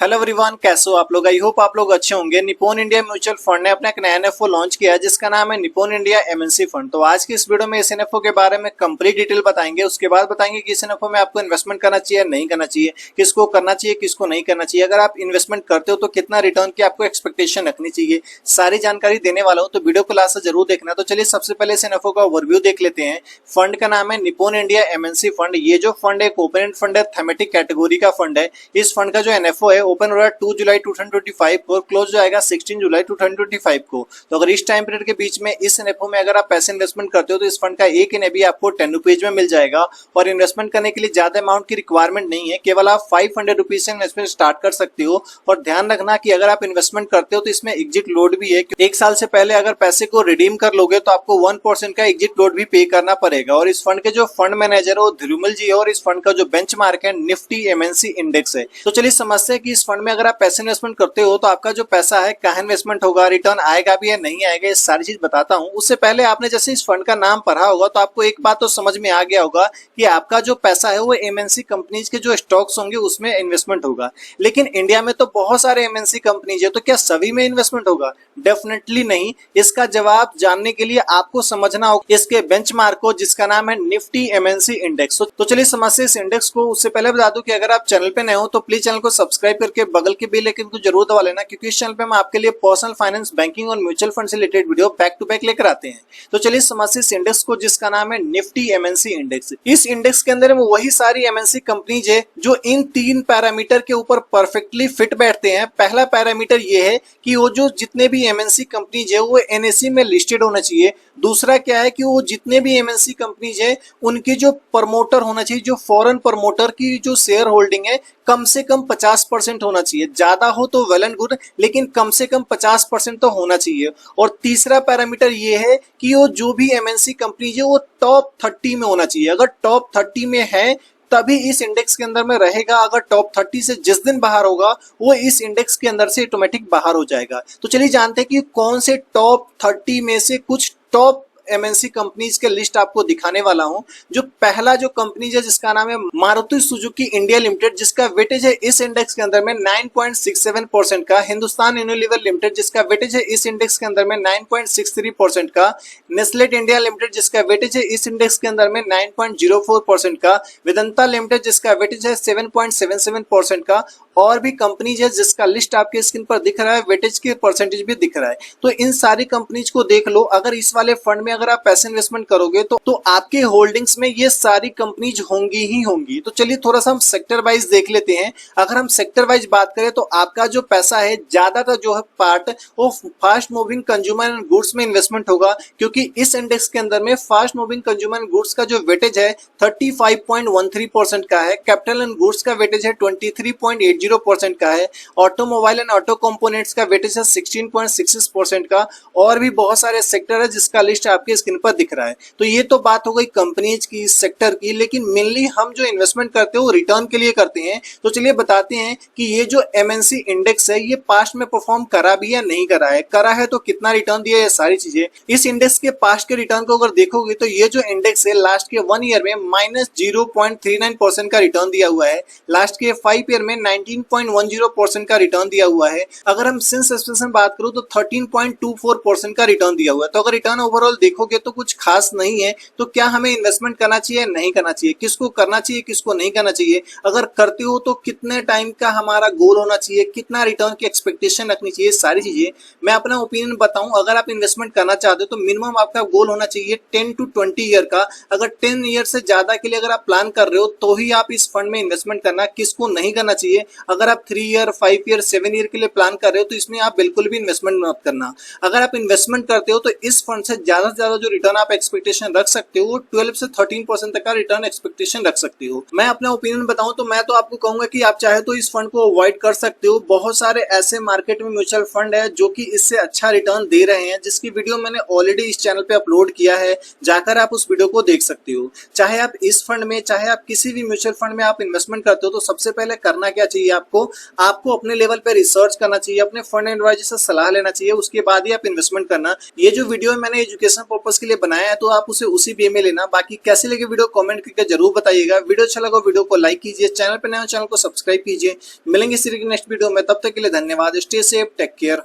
Hello everyone, कैसे हो आप लोग। आई होप आप लोग अच्छे होंगे। निप्पॉन इंडिया म्यूचुअल फंड ने अपना एक नया एनएफओ लॉन्च किया है जिसका नाम है निप्पॉन इंडिया एमएनसी फंड। तो आज की इस वीडियो में इस एनएफओ के बारे में कंप्लीट डिटेल बताएंगे। उसके बाद बताएंगे कि इस एनएफओ में आपको इन्वेस्टमेंट करना चाहिए नहीं करना चाहिए, किसको करना चाहिए किसको नहीं करना चाहिए, अगर आप इन्वेस्टमेंट करते हो तो कितना रिटर्न की आपको एक्सपेक्टेशन रखनी चाहिए, सारी जानकारी देने वाला हूँ। तो वीडियो को लास्ट से जरूर देखना। तो चलिए सबसे पहले इस एनएफओ का ओवरव्यू देख लेते हैं। फंड का नाम है निप्पॉन इंडिया एमएनसी फंड। ये जो फंड है ओपन एंड फंड है, थीमेटिक कैटेगरी का फंड है। इस फंड का जो एनएफओ है ओपन हो रहा है 2 जुलाई 2025 को, क्लोज जो आएगा 16 जुलाई 2025 को। तो अगर इस टाइम पीरियड के बीच में इस एनएफओ में अगर आप पैसे इन्वेस्टमेंट करते हो तो इस फंड का एक एनएबी आपको 10 रुपीज में मिल जाएगा। और इन्वेस्टमेंट करने के लिए ज्यादा अमाउंट की रिक्वायरमेंट नहीं है, केवल आप 500 रुपीज से इन्वेस्टमेंट स्टार्ट कर सकते हो। और ध्यान रखना कि अगर आप इन्वेस्टमेंट करते हो तो इसमें एग्जिट लोड भी है। एक साल से पहले अगर पैसे को रिडीम कर लोगे तो आपको 1% का एग्जिट लोड भी पे करना पड़ेगा। और इस फंड के जो फंड मैनेजर है वो ध्रुमल जी है और इस फंड का जो बेंचमार्क है निफ्टी एमएनसी इंडेक्स है। तो चलिए समझते हैं कि इस फंड में अगर आप पैसे इन्वेस्टमेंट करते हो तो आपका जो पैसा है कहाँ इन्वेस्टमेंट होगा, रिटर्न आएगा भी या नहीं आएगा, ये सारी चीज बताता हूँ। उससे पहले आपने जैसे इस फंड का नाम पढ़ा होगा तो आपको एक बात तो समझ में आ गया होगा कि आपका जो पैसा है वो एमएनसी कंपनीज के जो स्टॉक्स होंगे उसमें इन्वेस्टमेंट होगा। लेकिन इंडिया में तो बहुत सारे एमएनसी कंपनीज है, तो क्या सभी में इन्वेस्टमेंट होगा? डेफिनेटली नहीं। इसका जवाब जानने के लिए आपको समझना होगा इसके बेंचमार्क को जिसका नाम है निफ्टी एमएनसी इंडेक्स। तो चलिए समझते हैं इस इंडेक्स को। उससे पहले बता दूं कि अगर आप चैनल पे नए हो तो प्लीज चैनल को सब्सक्राइब करके बगल के बेल आइकन को जरूर दबा लेना, क्योंकि इस चैनल पे हम आपके लिए पर्सनल फाइनेंस, बैंकिंग और म्यूचुअल फंड से related video back to back लेकर आते हैं। तो चलिए समझते हैं इस इंडेक्स को जिसका नाम है निफ्टी एमएनसी इंडेक्स। इस इंडेक्स के अंदर में वही सारी एमएनसी कंपनीज है जो इन 3 पैरामीटर के ऊपर परफेक्टली फिट बैठते हैं। पहला पैरामीटर ये है कि वो जो जितने भी एमएनसी कंपनीज है वो एनएसई में लिस्टेड होना चाहिए। दूसरा क्या है कि वो जितने भी एमएनसी कंपनीज है उनके जो प्रमोटर होना चाहिए, जो फॉरेन प्रमोटर की जो शेयर होल्डिंग है कम से कम 50% होना चाहिए। ज्यादा हो तो वेल एंड गुड, लेकिन कम से कम 50% तो होना चाहिए। और तीसरा पैरामीटर ये है कि वो जो भी एमएनसी कंपनीज है वो टॉप 30 में होना चाहिए। अगर टॉप 30 में है तभी इस इंडेक्स के अंदर में रहेगा। अगर टॉप 30 से जिस दिन बाहर होगा वो इस इंडेक्स के अंदर से ऑटोमेटिक बाहर हो जाएगा। तो चलिए जानते हैं कि कौन से टॉप 30 में से कुछ टॉप एमएनसी कंपनीज के लिस्ट आपको दिखाने वाला हूं। जो पहला जो कंपनीज है जिसका नाम है मारुति सुजुकी इंडिया लिमिटेड, जिसका वेटेज है इस इंडेक्स के अंदर में 9.67% का। हिंदुस्तान यूनिलीवर लिमिटेड जिसका वेटेज है इस इंडेक्स के अंदर में 9.63% का। नेस्लेट इंडिया लिमिटेड जिसका वेटेज है इस इंडेक्स के अंदर में 9.04% का। वेदांता लिमिटेड जिसका वेटेज है 7.77% का। और भी कंपनीज है जिसका लिस्ट आपके स्क्रीन पर दिख रहा है, वेटेज के परसेंटेज भी दिख रहा है। तो इन सारी कंपनीज को देख लो। अगर इस वाले फंड में अगर आप पैसे इन्वेस्टमेंट करोगे तो आपके होल्डिंग्स में ये सारी कंपनीज होंगी ही होंगी। तो चलिए थोड़ा सा हम सेक्टर वाइज देख लेते हैं। अगर हम सेक्टर वाइज बात करें तो आपका जो पैसा है ज्यादातर जो है पार्ट वो fast moving consumer and goods में इन्वेस्टमेंट होगा, क्योंकि इस इंडेक्स के अंदर में fast moving consumer and goods का जो वेटेज है 35.13% का है। कैपिटल एंड गुड्स का वेटेज है 23.80% का है। ऑटोमोबाइल एंड ऑटो कंपोनेंट्स का वेटेज है 16.66% का। और भी बहुत सारे सेक्टर है जिसका लिस्ट आपके स्क्रीन पर दिख रहा है। तो ये तो बात हो गई कंपनीज की, सेक्टर की। लेकिन मेनली हम जो इन्वेस्टमेंट करते हैं वो रिटर्न के लिए करते हैं। तो चलिए बताते हैं कि ये जो एमएनसी इंडेक्स है ये पास्ट में परफॉर्म करा भी या नहीं करा है, करा है तो कितना रिटर्न दिया, ये सारी चीजें। इस इंडेक्स के पास्ट के रिटर्न को अगर देखोगे तो ये जो इंडेक्स है लास्ट के 1 ईयर में -0.39% का रिटर्न दिया हुआ है। लास्ट के 5 ईयर में 19.10% का रिटर्न दिया हुआ है। अगर हम सिंस एक्सपेंशन बात करूं तो 13.24% का रिटर्न दिया हुआ है। तो अगर रिटर्न ओवरऑल देखोगे तो कुछ खास नहीं है। तो क्या हमें इन्वेस्टमेंट करना चाहिए नहीं करना चाहिए, किसको करना चाहिए किसको नहीं करना चाहिए, अगर करते हो तो कितने टाइम का हमारा गोल होना चाहिए, कितना रिटर्न की एक्सपेक्टेशन रखनी चाहिए, सारी चीजें मैं अपना ओपिनियन बताऊं। अगर आप इन्वेस्टमेंट करना चाहते हो तो मिनिमम आपका गोल होना चाहिए 10 to 20 ईयर का। अगर 10 ईयर से ज्यादा के लिए अगर आप प्लान कर रहे हो तो ही आप इस फंड में इन्वेस्टमेंट करना। किसको नहीं करना चाहिए, अगर आप 3 ईयर 5 ईयर 7 ईयर के लिए प्लान कर रहे हो तो इसमें आप बिल्कुल भी इन्वेस्टमेंट मत करना। अगर आप इन्वेस्टमेंट करते हो तो इस फंड से ज्यादा जो रिटर्न आप एक्सपेक्टेशन रख सकते हो 12 से 13% तक का रिटर्न एक्सपेक्टेशन रख सकते हो। मैं अपना ओपिनियन बताऊं तो मैं तो आपको कहूंगा कि आप चाहे तो इस फंड को अवॉइड कर सकते हो। बहुत सारे ऐसे मार्केट में म्यूचुअल फंड है जो कि इससे अच्छा रिटर्न दे रहे हैं, जिसकी वीडियो मैंने ऑलरेडी इस चैनल पे अपलोड किया है, जाकर आप उस वीडियो को देख सकते हो। चाहे आप इस फंड में चाहे आप किसी भी म्यूचुअल फंड में आप इन्वेस्टमेंट करते हो तो सबसे पहले करना क्या चाहिए आपको अपने लेवल पे रिसर्च करना चाहिए, अपने फंड एडवाइजर से सलाह लेना चाहिए, उसके बाद ही आप इन्वेस्टमेंट करना। ये जो वीडियो मैंने एजुकेशन पर्पस के लिए बनाया है तो आप उसे उसी वे में लेना। बाकी कैसे लगे वीडियो कमेंट करके जरूर बताइएगा। वीडियो अच्छा लगा वीडियो को लाइक कीजिए, चैनल पर नए हो चैनल को सब्सक्राइब कीजिए। मिलेंगे इसी नेक्स्ट वीडियो में, तब तक के लिए धन्यवाद। Stay safe, take care.